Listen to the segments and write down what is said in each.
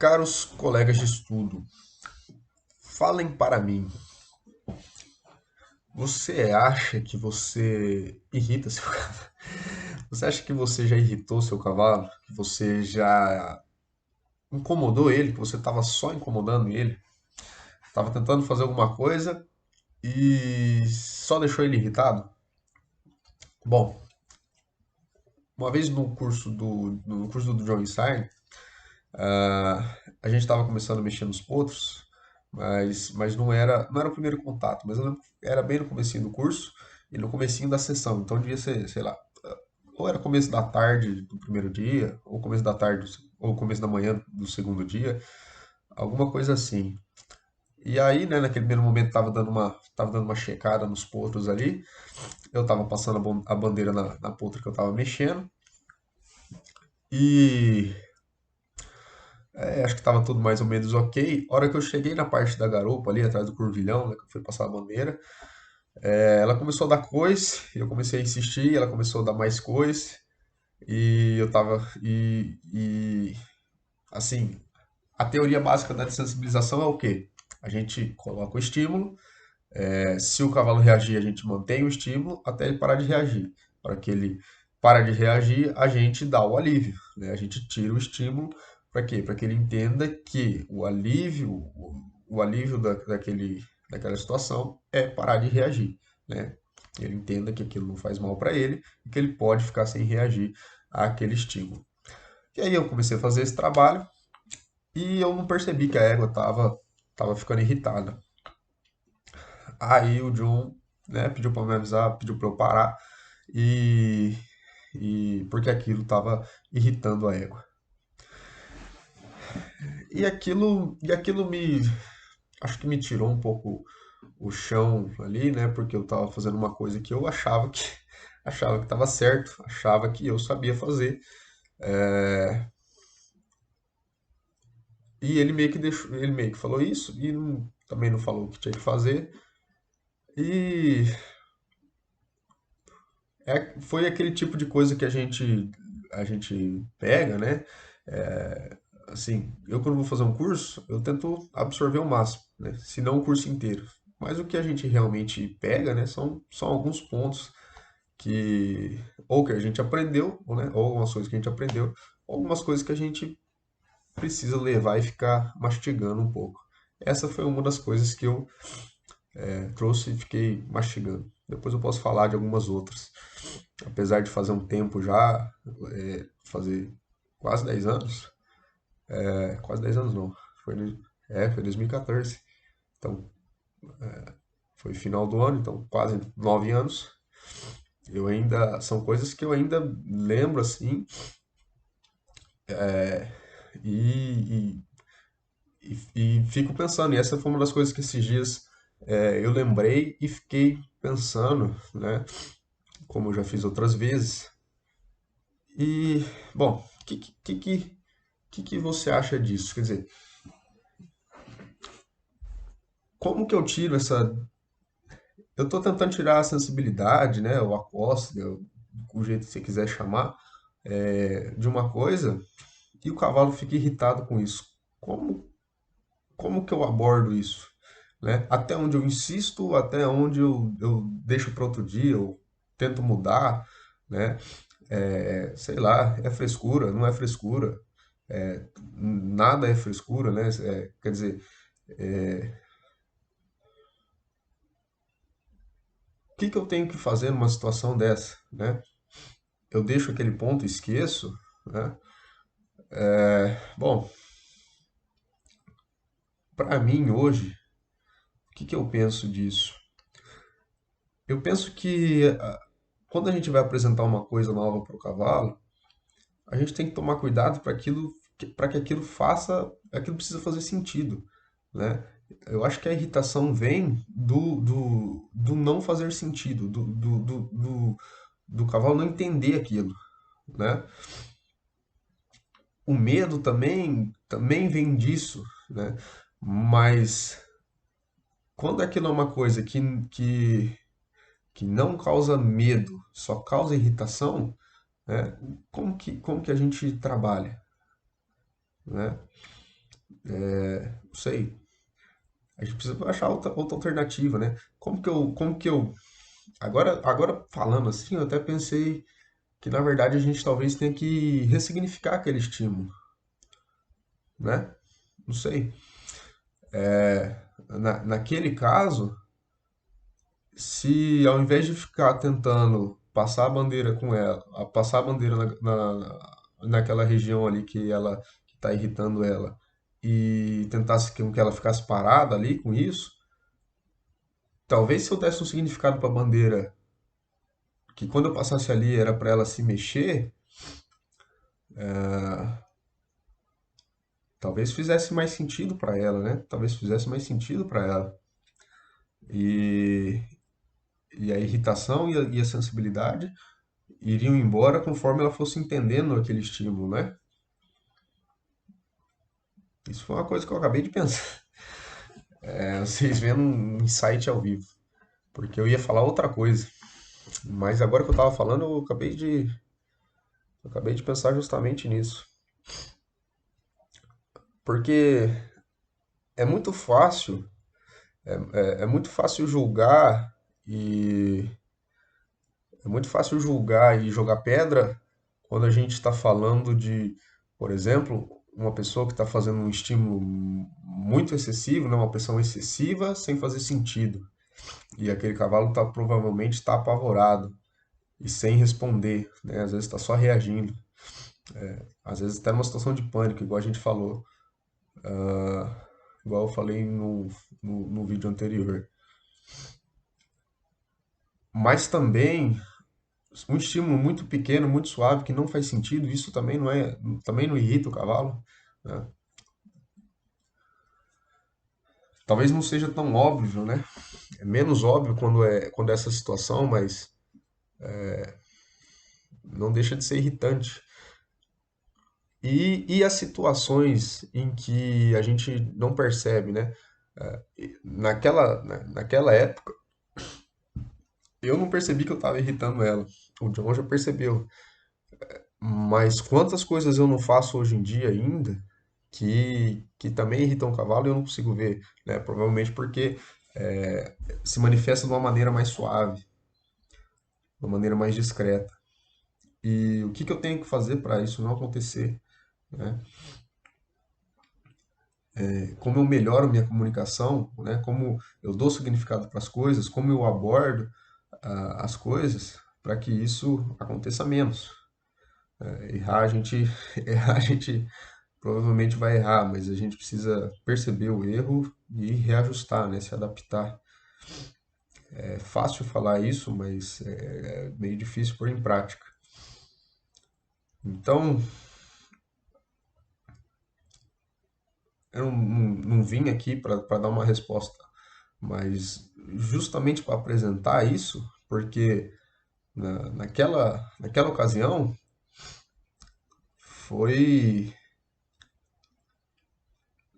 Caros colegas de estudo, falem para mim. Você acha que você irrita seu cavalo? Você acha que você já irritou seu cavalo? Que você já incomodou ele? Que você estava só incomodando ele? Estava tentando fazer alguma coisa e só deixou ele irritado? Bom, uma vez no curso do John Stein, a gente estava começando a mexer nos potros, mas não era o primeiro contato, mas eu lembro que era bem no comecinho do curso e no comecinho da sessão, então devia ser, sei lá, ou era começo da tarde do primeiro dia, ou começo da tarde, ou começo da manhã do segundo dia, alguma coisa assim. E aí, né, naquele primeiro momento tava dando uma checada nos potros ali, eu tava passando a bandeira na potra que eu tava mexendo, e acho que tava tudo mais ou menos ok. A hora que eu cheguei na parte da garupa ali, atrás do curvilhão, né, que eu fui passar a bandeira, ela começou a dar coice, eu comecei a insistir, ela começou a dar mais coice, e eu tava. Assim, a teoria básica da dessensibilização é o quê? A gente coloca o estímulo, se o cavalo reagir, a gente mantém o estímulo até ele parar de reagir. Para que ele para de reagir, a gente dá o alívio, né? A gente tira o estímulo para quê? Para que ele entenda que o alívio daquela situação é parar de reagir, né? Ele entenda que aquilo não faz mal para ele e que ele pode ficar sem reagir àquele estímulo. E aí eu comecei a fazer esse trabalho e eu não percebi que a égua tava ficando irritada. Aí o John, né, pediu para me avisar, pediu para eu parar e, porque aquilo tava irritando a égua. E aquilo acho que me tirou um pouco o chão ali, né, porque eu tava fazendo uma coisa que eu achava que estava certo, achava que eu sabia fazer. É, e ele meio que deixou, ele meio que falou isso e também não falou o que tinha que fazer. E foi aquele tipo de coisa que a gente pega, né? É, assim, eu quando vou fazer um curso, eu tento absorver o máximo, né? Se não o curso inteiro. Mas o que a gente realmente pega, né, são alguns pontos que ou que a gente aprendeu, ou, né, ou algumas coisas que a gente aprendeu, ou algumas coisas que a gente precisa levar e ficar mastigando um pouco. Essa foi uma das coisas que eu trouxe e fiquei mastigando. Depois eu posso falar de algumas outras. Apesar de fazer um tempo já, fazer quase 10 anos, quase 10 anos não, foi 2014, então foi final do ano, então quase 9 anos. São coisas que eu ainda lembro assim, e, e fico pensando, e essa foi uma das coisas que esses dias eu lembrei e fiquei pensando, né, como eu já fiz outras vezes. E, bom, o que você acha disso? Quer dizer, como que eu tiro essa. Eu estou tentando tirar a sensibilidade, né, ou a cócega, o jeito que você quiser chamar, de uma coisa, e o cavalo fica irritado com isso. Como, como que eu abordo isso? Né? Até onde eu insisto, até onde eu deixo para outro dia, eu tento mudar, né? Sei lá, é frescura, não é frescura, nada é frescura, né? Quer dizer, o que que eu tenho que fazer numa situação dessa, né? Eu deixo aquele ponto e esqueço, né? Bom, para mim hoje, o que que eu penso disso? Eu penso que quando a gente vai apresentar uma coisa nova para o cavalo, a gente tem que tomar cuidado para que aquilo aquilo precisa fazer sentido, né? Eu acho que a irritação vem do não fazer sentido, do cavalo não entender aquilo, né? O medo também vem disso, né? Mas quando aquilo é uma coisa que não causa medo, só causa irritação, né? Como que a gente trabalha, né? Não sei. A gente precisa achar outra alternativa, né? Como que eu, agora falando assim, eu até pensei que na verdade a gente talvez tenha que ressignificar aquele estímulo, né? Não sei. Naquele caso, se ao invés de ficar tentando passar a bandeira com ela, passar a bandeira naquela região ali que ela que está irritando ela e tentasse que ela ficasse parada ali com isso, talvez se eu desse um significado para a bandeira que quando eu passasse ali era para ela se mexer, talvez fizesse mais sentido para ela, né? Talvez fizesse mais sentido para ela. E, e a irritação e a sensibilidade iriam embora conforme ela fosse entendendo aquele estímulo, né? Isso foi uma coisa que eu acabei de pensar. Vocês vendo um insight ao vivo. Porque eu ia falar outra coisa. Mas agora que eu tava falando, eu acabei de pensar justamente nisso. Porque é muito fácil, é muito fácil julgar e é muito fácil julgar e jogar pedra quando a gente está falando de, por exemplo, uma pessoa que está fazendo um estímulo muito excessivo, né, uma pressão excessiva sem fazer sentido. E aquele cavalo provavelmente está apavorado e sem responder, né? Às vezes está só reagindo. Às vezes até numa situação de pânico, igual a gente falou, igual eu falei no vídeo anterior. Mas também um estímulo muito pequeno, muito suave, que não faz sentido, isso também não irrita o cavalo, né? Talvez não seja tão óbvio, né? É menos óbvio quando é essa situação, mas não deixa de ser irritante. E as situações em que a gente não percebe, né? Naquela época, eu não percebi que eu estava irritando ela. O John já percebeu. Mas quantas coisas eu não faço hoje em dia ainda que também irritam o cavalo e eu não consigo ver, né? Provavelmente porque se manifesta de uma maneira mais suave, de uma maneira mais discreta. E o que que eu tenho que fazer para isso não acontecer, né? Como eu melhoro minha comunicação, né? Como eu dou significado para as coisas, como eu abordo as coisas para que isso aconteça menos. Errar a gente, errar a gente provavelmente vai errar, mas a gente precisa perceber o erro e reajustar, né? Se adaptar. É fácil falar isso, mas é meio difícil pôr em prática. Então, eu não vim aqui para dar uma resposta, mas justamente para apresentar isso, porque naquela ocasião foi,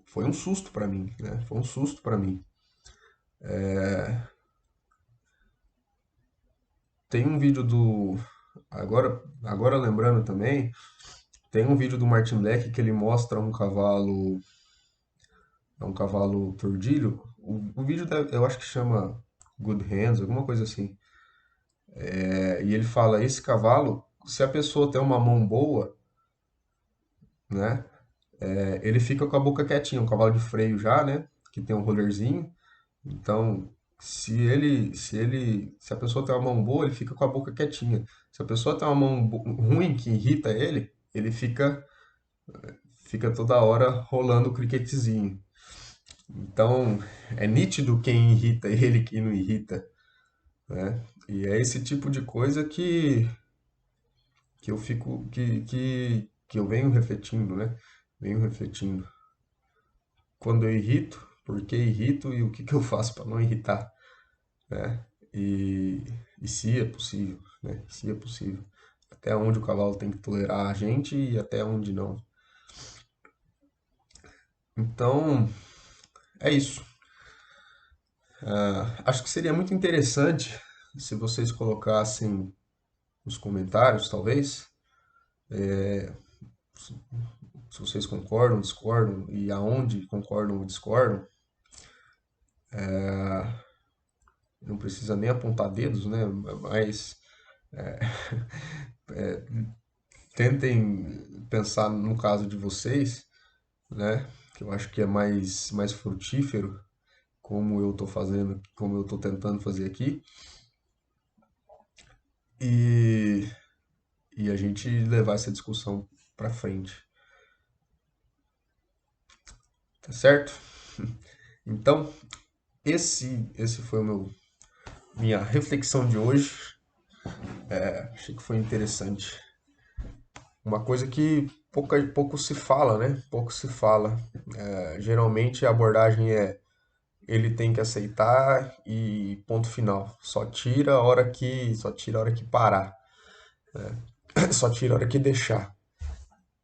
foi um susto para mim, né? Foi um susto para mim. Tem um vídeo agora lembrando também, tem um vídeo do Martin Black que ele mostra um cavalo tordilho. O vídeo eu acho que chama Good Hands, alguma coisa assim. E ele fala, esse cavalo, se a pessoa tem uma mão boa, né, ele fica com a boca quietinha, um cavalo de freio já, né, que tem um rolerzinho. Então, se a pessoa tem uma mão boa, ele fica com a boca quietinha. Se a pessoa tem uma mão ruim que irrita ele, ele fica toda hora rolando o criquetezinho. Então, é nítido quem irrita ele e quem não irrita, né? E é esse tipo de coisa que eu fico que eu venho refletindo, né? Venho refletindo. Quando eu irrito, por que irrito e o que que eu faço para não irritar, né? E, e se é possível, né? Se é possível. Até onde o cavalo tem que tolerar a gente e até onde não. Então, é isso. Acho que seria muito interessante se vocês colocassem nos comentários, talvez, se vocês concordam, discordam e aonde concordam ou discordam. Não precisa nem apontar dedos, né? Mas tentem pensar no caso de vocês, né? Que eu acho que é mais frutífero, como eu tô fazendo, como eu tô tentando fazer aqui, e, e a gente levar essa discussão para frente, tá certo? Então, esse foi minha reflexão de hoje. Achei que foi interessante. Uma coisa que pouco se fala, né? Pouco se fala. Geralmente a abordagem é ele tem que aceitar e ponto final. Só tira a hora que parar, só tira a hora que deixar.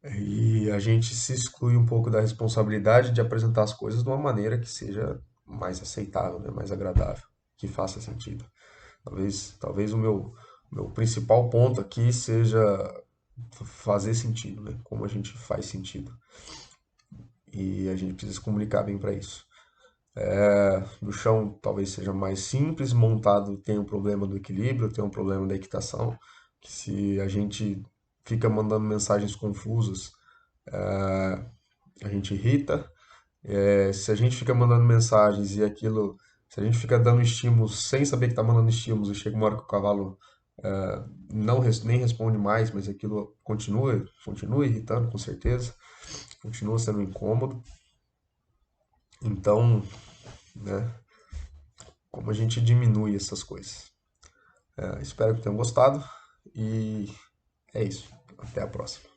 E a gente se exclui um pouco da responsabilidade de apresentar as coisas de uma maneira que seja mais aceitável, né? Mais agradável, que faça sentido. Talvez o meu principal ponto aqui seja fazer sentido, né? Como a gente faz sentido. E a gente precisa se comunicar bem para isso. No chão talvez seja mais simples, montado tem o problema do equilíbrio, tem o problema da equitação, que se a gente fica mandando mensagens confusas, a gente irrita. Se a gente fica mandando mensagens e aquilo, se a gente fica dando estímulos sem saber que está mandando estímulos e chega uma hora que o cavalo nem responde mais, mas aquilo continua irritando com certeza, continua sendo incômodo. Então, né, como a gente diminui essas coisas? Espero que tenham gostado e é isso. Até a próxima.